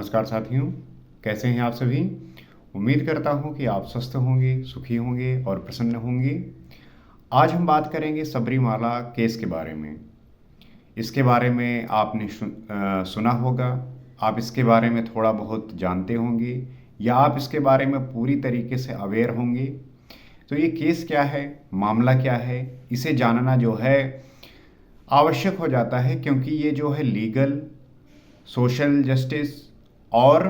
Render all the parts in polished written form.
नमस्कार साथियों, कैसे हैं आप सभी। उम्मीद करता हूं कि आप स्वस्थ होंगे, सुखी होंगे और प्रसन्न होंगे। आज हम बात करेंगे सबरीमाला केस के बारे में। इसके बारे में आपने सुना होगा, आप इसके बारे में थोड़ा बहुत जानते होंगे या आप इसके बारे में पूरी तरीके से अवेयर होंगे। तो ये केस क्या है, मामला क्या है, इसे जानना जो है आवश्यक हो जाता है, क्योंकि ये जो है लीगल, सोशल जस्टिस और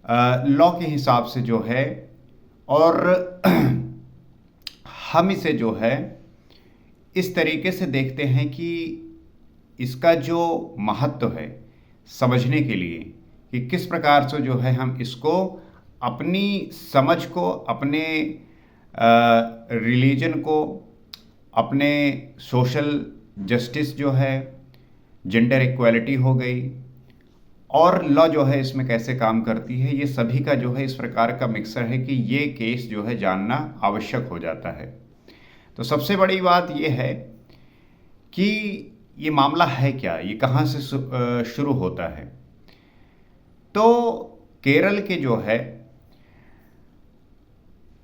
लॉ के हिसाब से जो है, और हम इसे जो है इस तरीके से देखते हैं कि इसका जो महत्व है समझने के लिए कि किस प्रकार से जो है हम इसको अपनी समझ को, अपने रिलीजन को, अपने सोशल जस्टिस जो है, जेंडर इक्वालिटी हो गई, और लॉ जो है इसमें कैसे काम करती है, ये सभी का जो है इस प्रकार का मिक्सर है कि ये केस जो है जानना आवश्यक हो जाता है। तो सबसे बड़ी बात ये है कि ये मामला है क्या, ये कहाँ से शुरू होता है। तो केरल के जो है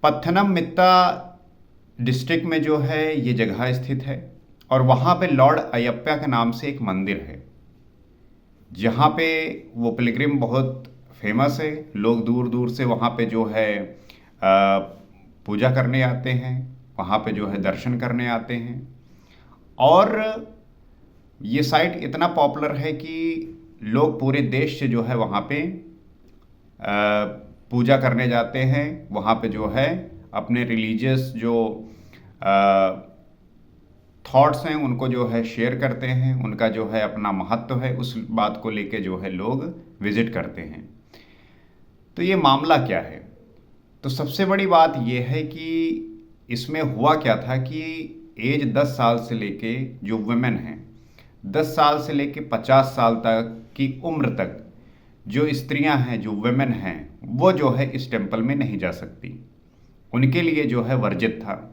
पत्थनमथिट्टा डिस्ट्रिक्ट में जो है ये जगह स्थित है, और वहाँ पे लॉर्ड अयप्पा के नाम से एक मंदिर है, जहाँ पे वो पिलग्रिम बहुत फेमस है। लोग दूर दूर से वहाँ पे जो है पूजा करने आते हैं, वहाँ पे जो है दर्शन करने आते हैं। और ये साइट इतना पॉपुलर है कि लोग पूरे देश से जो है वहाँ पे पूजा करने जाते हैं। वहाँ पे जो है अपने रिलीजियस जो थॉट्स हैं उनको जो है शेयर करते हैं, उनका जो है अपना महत्व है, उस बात को लेके जो है लोग विजिट करते हैं। तो ये मामला क्या है, तो सबसे बड़ी बात ये है कि इसमें हुआ क्या था कि एज 10 साल से लेके जो वुमेन हैं, 10 साल से लेके 50 साल तक की उम्र तक जो स्त्रियां हैं, जो वुमेन हैं, वो जो है इस टेम्पल में नहीं जा सकती। उनके लिए जो है वर्जित था।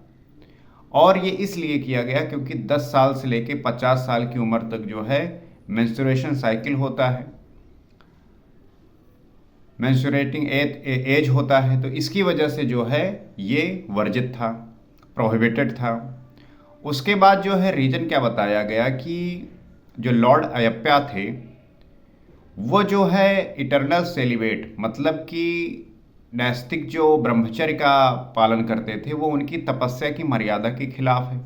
और ये इसलिए किया गया क्योंकि 10 साल से लेके 50 साल की उम्र तक जो है मेंस्ट्रुएशन साइकिल होता है, मेंस्ट्रुएटिंग एज होता है। तो इसकी वजह से जो है ये वर्जित था, प्रोहिबिटेड था। उसके बाद जो है रीजन क्या बताया गया कि जो लॉर्ड अयप्पा थे वो जो है इटर्नल सेलिब्रेट, मतलब कि नैस्तिक जो ब्रह्मचर्य का पालन करते थे, वो उनकी तपस्या की मर्यादा के खिलाफ है।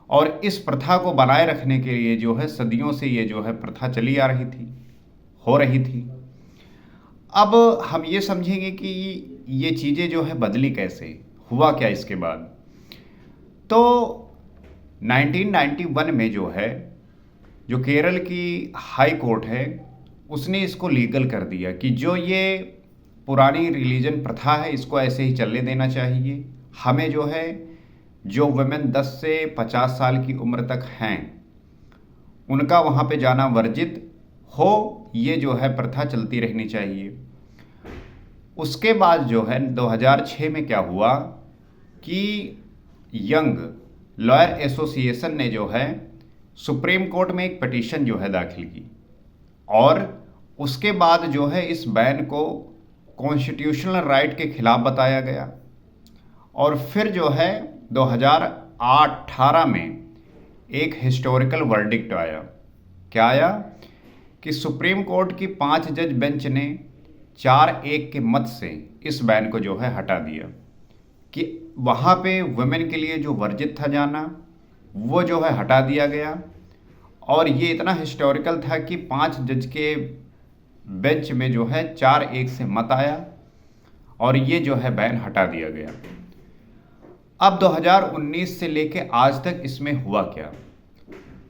और इस प्रथा को बनाए रखने के लिए जो है सदियों से ये जो है प्रथा चली आ रही थी, हो रही थी। अब हम ये समझेंगे कि ये चीज़ें जो है बदली कैसे, हुआ क्या इसके बाद। तो 1991 में जो है जो केरल की हाई कोर्ट है उसने इसको लीगल कर दिया कि जो ये पुरानी रिलीजन प्रथा है इसको ऐसे ही चलने देना चाहिए। हमें जो है जो वुमेन 10 से 50 साल की उम्र तक हैं उनका वहाँ पे जाना वर्जित हो, ये जो है प्रथा चलती रहनी चाहिए। उसके बाद जो है 2006 में क्या हुआ कि यंग लॉयर एसोसिएशन ने जो है सुप्रीम कोर्ट में एक पिटीशन जो है दाखिल की, और उसके बाद जो है इस बैन को कॉन्स्टिट्यूशनल राइट के खिलाफ बताया गया। और फिर जो है 2018 में एक हिस्टोरिकल वर्डिक्ट आया। क्या आया कि सुप्रीम कोर्ट की 5 जज बेंच ने 4-1 के मत से इस बैन को जो है हटा दिया कि वहाँ पे वुमेन के लिए जो वर्जित था जाना वो जो है हटा दिया गया। और ये इतना हिस्टोरिकल था कि 5 जज के बेंच में जो है 4-1 से मत आया और ये जो है बैन हटा दिया गया। अब 2019 से लेके आज तक इसमें हुआ क्या,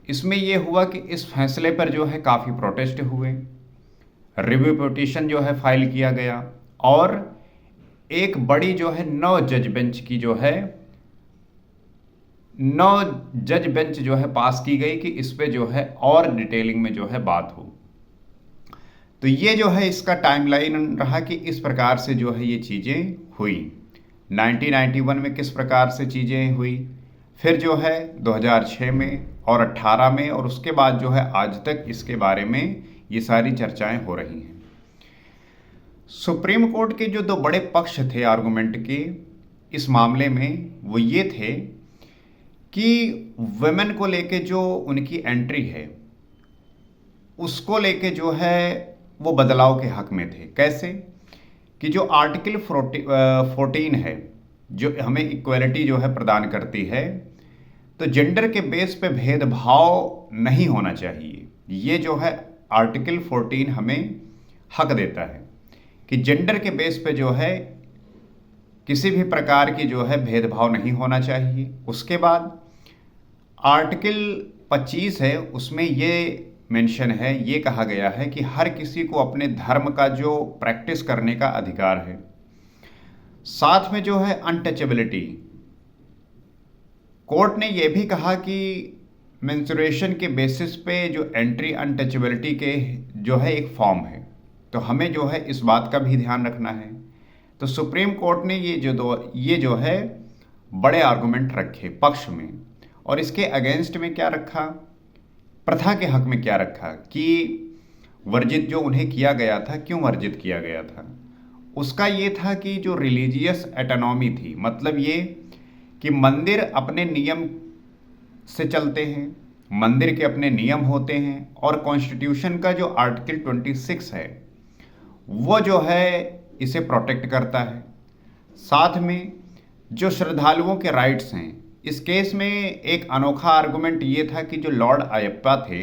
इसमें ये हुआ कि इस फैसले पर जो है काफ़ी प्रोटेस्ट हुए, रिव्यू पिटीशन जो है फाइल किया गया, और एक बड़ी जो है 9 जज बेंच की जो है 9 जज बेंच जो है पास की गई कि इस पे जो है और डिटेलिंग में जो है बात हो। तो ये जो है इसका टाइमलाइन रहा कि इस प्रकार से जो है ये चीज़ें हुई। 1991 में किस प्रकार से चीज़ें हुई, फिर जो है 2006 में और 18 में, और उसके बाद जो है आज तक इसके बारे में ये सारी चर्चाएं हो रही हैं। सुप्रीम कोर्ट के जो दो बड़े पक्ष थे आर्गुमेंट के इस मामले में वो ये थे कि वुमेन को लेके जो उनकी एंट्री है उसको लेके जो है वो बदलाव के हक में थे। कैसे कि जो आर्टिकल 14 है जो हमें इक्वलिटी जो है प्रदान करती है, तो जेंडर के बेस पे भेदभाव नहीं होना चाहिए। ये जो है आर्टिकल 14 हमें हक देता है कि जेंडर के बेस पे जो है किसी भी प्रकार की जो है भेदभाव नहीं होना चाहिए। उसके बाद आर्टिकल 25 है, उसमें ये मेंशन है, ये कहा गया है कि हर किसी को अपने धर्म का जो प्रैक्टिस करने का अधिकार है। साथ में जो है अनटचेबिलिटी, कोर्ट ने यह भी कहा कि मेंस्ट्रुएशन के बेसिस पे जो एंट्री अनटचेबिलिटी के जो है एक फॉर्म है, तो हमें जो है इस बात का भी ध्यान रखना है। तो सुप्रीम कोर्ट ने ये जो है बड़े आर्गुमेंट रखे पक्ष में, और इसके अगेंस्ट में क्या रखा, प्रथा के हक में क्या रखा कि वर्जित जो उन्हें किया गया था, क्यों वर्जित किया गया था। उसका ये था कि जो रिलीजियस एटोनॉमी थी, मतलब ये कि मंदिर अपने नियम से चलते हैं, मंदिर के अपने नियम होते हैं, और कॉन्स्टिट्यूशन का जो आर्टिकल 26 है वो जो है इसे प्रोटेक्ट करता है। साथ में जो श्रद्धालुओं के राइट्स हैं, इस केस में एक अनोखा आर्गुमेंट ये था कि जो लॉर्ड अयप्पा थे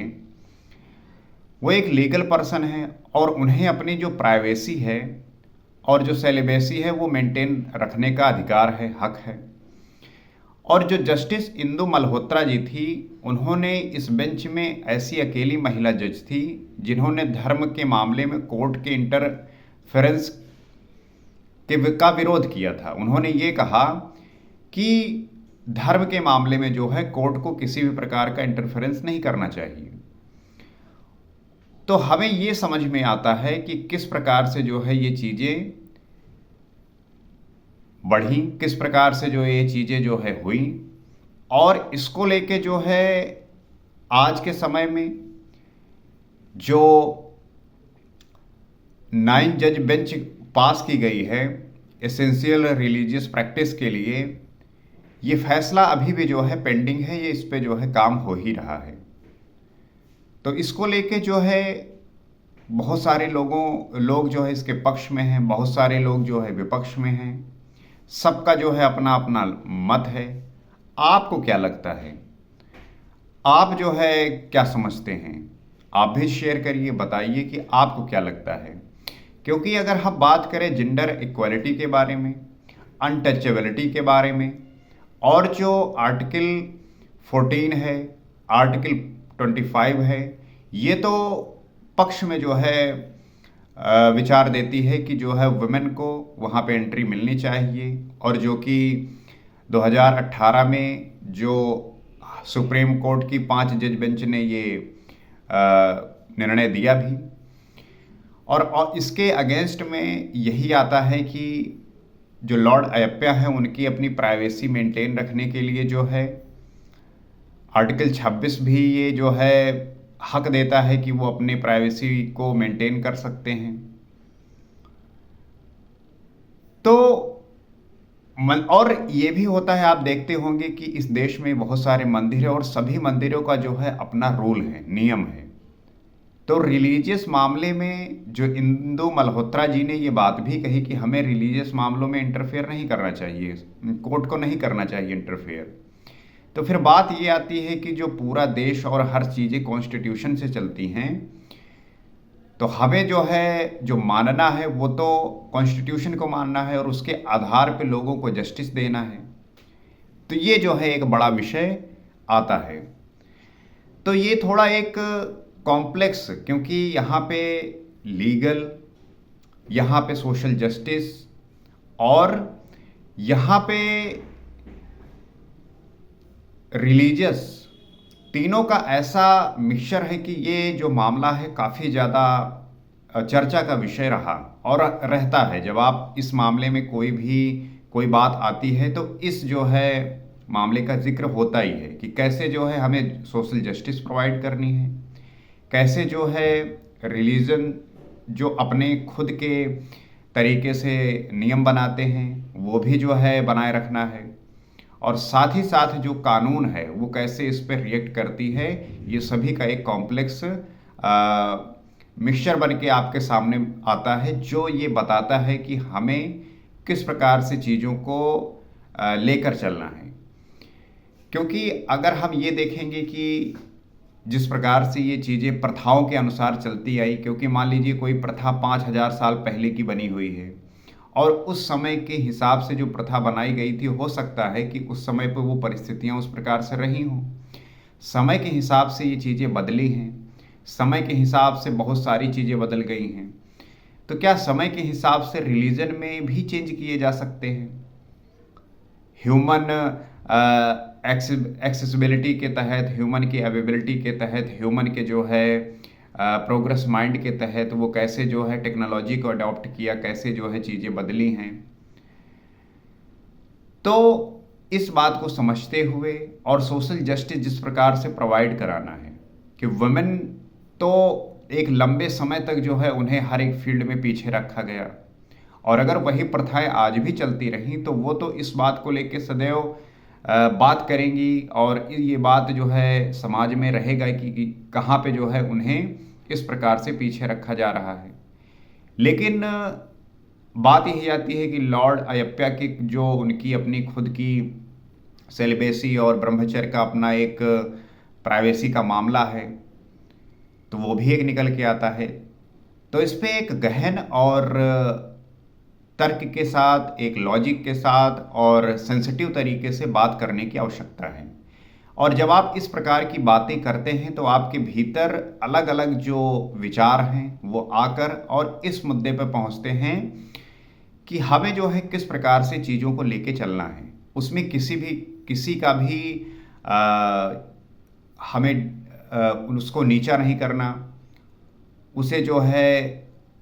वो एक लीगल पर्सन है और उन्हें अपनी जो प्राइवेसी है और जो सेलिबेसी है वो मेंटेन रखने का अधिकार है, हक है। और जो जस्टिस इंदु मल्होत्रा जी थी, उन्होंने इस बेंच में ऐसी अकेली महिला जज थी जिन्होंने धर्म के मामले में कोर्ट के इंटरफेरेंस का विरोध किया था। उन्होंने ये कहा कि धर्म के मामले में जो है कोर्ट को किसी भी प्रकार का इंटरफेरेंस नहीं करना चाहिए। तो हमें ये समझ में आता है कि किस प्रकार से जो है ये चीज़ें बढ़ी, किस प्रकार से जो ये चीज़ें जो है हुई, और इसको लेके जो है आज के समय में जो 9 जज बेंच पास की गई है एसेंशियल रिलीजियस प्रैक्टिस के लिए, ये फैसला अभी भी जो है पेंडिंग है, ये इस पे जो है काम हो ही रहा है। तो इसको लेके जो है बहुत सारे लोग जो है इसके पक्ष में हैं, बहुत सारे लोग जो है विपक्ष में हैं, सबका जो है अपना अपना मत है। आपको क्या लगता है, आप जो है क्या समझते हैं, आप भी शेयर करिए, बताइए कि आपको क्या लगता है। क्योंकि अगर हम बात करें जेंडर इक्वालिटी के बारे में, अनटचेबिलिटी के बारे में, और जो आर्टिकल 14 है, आर्टिकल 25 है, ये तो पक्ष में जो है विचार देती है कि जो है वुमेन को वहाँ पे एंट्री मिलनी चाहिए, और जो कि 2018 में जो सुप्रीम कोर्ट की 5 जज बेंच ने ये निर्णय दिया भी, और इसके अगेंस्ट में यही आता है कि जो लॉर्ड अयप्पा हैं उनकी अपनी प्राइवेसी मेंटेन रखने के लिए जो है आर्टिकल 26 भी ये जो है हक देता है कि वो अपने प्राइवेसी को मेंटेन कर सकते हैं। तो और ये भी होता है, आप देखते होंगे कि इस देश में बहुत सारे मंदिर हैं और सभी मंदिरों का जो है अपना रूल है, नियम है। तो रिलीजियस मामले में जो इंदु मल्होत्रा जी ने ये बात भी कही कि हमें रिलीजियस मामलों में इंटरफेयर नहीं करना चाहिए, कोर्ट को नहीं करना चाहिए इंटरफेयर। तो फिर बात ये आती है कि जो पूरा देश और हर चीज़ें कॉन्स्टिट्यूशन से चलती हैं, तो हमें जो है जो मानना है वो तो कॉन्स्टिट्यूशन को मानना है और उसके आधार पे लोगों को जस्टिस देना है। तो ये जो है एक बड़ा विषय आता है। तो ये थोड़ा एक कॉम्प्लेक्स, क्योंकि यहाँ पे लीगल, यहाँ पे सोशल जस्टिस और यहाँ पे रिलीजियस, तीनों का ऐसा मिक्सचर है कि ये जो मामला है काफ़ी ज़्यादा चर्चा का विषय रहा और रहता है। जब आप इस मामले में कोई बात आती है तो इस जो है मामले का जिक्र होता ही है कि कैसे जो है हमें सोशल जस्टिस प्रोवाइड करनी है, कैसे जो है रिलीजन जो अपने खुद के तरीके से नियम बनाते हैं वो भी जो है बनाए रखना है, और साथ ही साथ जो कानून है वो कैसे इस पर रिएक्ट करती है, ये सभी का एक कॉम्प्लेक्स मिक्सचर बन के आपके सामने आता है, जो ये बताता है कि हमें किस प्रकार से चीज़ों को लेकर चलना है। क्योंकि अगर हम ये देखेंगे कि जिस प्रकार से ये चीज़ें प्रथाओं के अनुसार चलती आई, क्योंकि मान लीजिए कोई प्रथा 5000 साल पहले की बनी हुई है और उस समय के हिसाब से जो प्रथा बनाई गई थी, हो सकता है कि उस समय पर वो परिस्थितियां उस प्रकार से रही हों। समय के हिसाब से ये चीज़ें बदली हैं, समय के हिसाब से बहुत सारी चीज़ें बदल गई हैं। तो क्या समय के हिसाब से रिलीजन में भी चेंज किए जा सकते हैं? ह्यूमन एक्सेसिबिलिटी के तहत, ह्यूमन की अवेबिलिटी के तहत, ह्यूमन के जो है प्रोग्रेस माइंड के तहत वो कैसे जो है टेक्नोलॉजी को अडॉप्ट किया, कैसे जो है चीज़ें बदली हैं। तो इस बात को समझते हुए और सोशल जस्टिस जिस प्रकार से प्रोवाइड कराना है कि वुमेन तो एक लंबे समय तक जो है उन्हें हर एक फील्ड में पीछे रखा गया, और अगर वही प्रथाएं आज भी चलती रहीं तो वो तो इस बात को लेकर सदैव बात करेंगी, और ये बात जो है समाज में रहेगा कि कहाँ पे जो है उन्हें इस प्रकार से पीछे रखा जा रहा है। लेकिन बात यही आती है कि लॉर्ड अयप्या की जो उनकी अपनी खुद की सेलिबेसी और ब्रह्मचर्य का अपना एक प्राइवेसी का मामला है, तो वो भी एक निकल के आता है। तो इस पे एक गहन और तर्क के साथ, एक लॉजिक के साथ और सेंसिटिव तरीके से बात करने की आवश्यकता है। और जब आप इस प्रकार की बातें करते हैं तो आपके भीतर अलग अलग जो विचार हैं वो आकर और इस मुद्दे पर पहुंचते हैं कि हमें जो है किस प्रकार से चीज़ों को लेके चलना है। उसमें किसी का भी हमें उसको नीचा नहीं करना, उसे जो है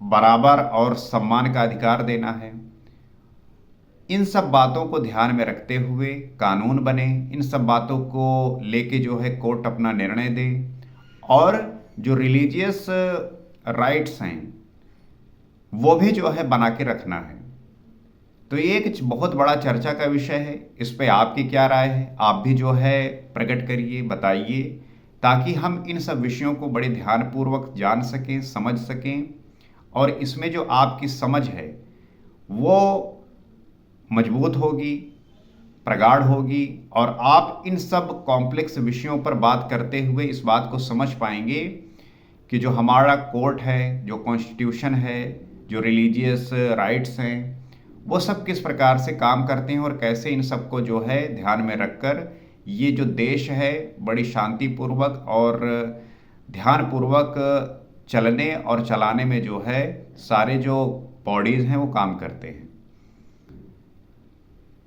बराबर और सम्मान का अधिकार देना है। इन सब बातों को ध्यान में रखते हुए कानून बने, इन सब बातों को लेके जो है कोर्ट अपना निर्णय दे, और जो रिलीजियस राइट्स हैं वो भी जो है बना के रखना है। तो ये एक बहुत बड़ा चर्चा का विषय है। इस पे आपकी क्या राय है? आप भी जो है प्रकट करिए, बताइए, ताकि हम इन सब विषयों को बड़े ध्यानपूर्वक जान सकें, समझ सकें, और इसमें जो आपकी समझ है वो मजबूत होगी, प्रगाढ़ होगी, और आप इन सब कॉम्प्लेक्स विषयों पर बात करते हुए इस बात को समझ पाएंगे कि जो हमारा कोर्ट है, जो कॉन्स्टिट्यूशन है, जो रिलीजियस राइट्स हैं, वो सब किस प्रकार से काम करते हैं और कैसे इन सबको जो है ध्यान में रखकर ये जो देश है बड़ी शांतिपूर्वक और ध्यानपूर्वक चलने और चलाने में जो है सारे जो बॉडीज़ हैं वो काम करते हैं।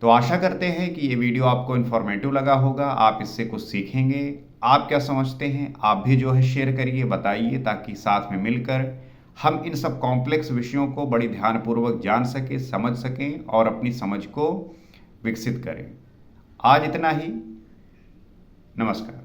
तो आशा करते हैं कि ये वीडियो आपको इन्फॉर्मेटिव लगा होगा, आप इससे कुछ सीखेंगे। आप क्या समझते हैं? आप भी जो है शेयर करिए, बताइए, ताकि साथ में मिलकर हम इन सब कॉम्प्लेक्स विषयों को बड़ी ध्यानपूर्वक जान सकें, समझ सकें और अपनी समझ को विकसित करें। आज इतना ही। नमस्कार।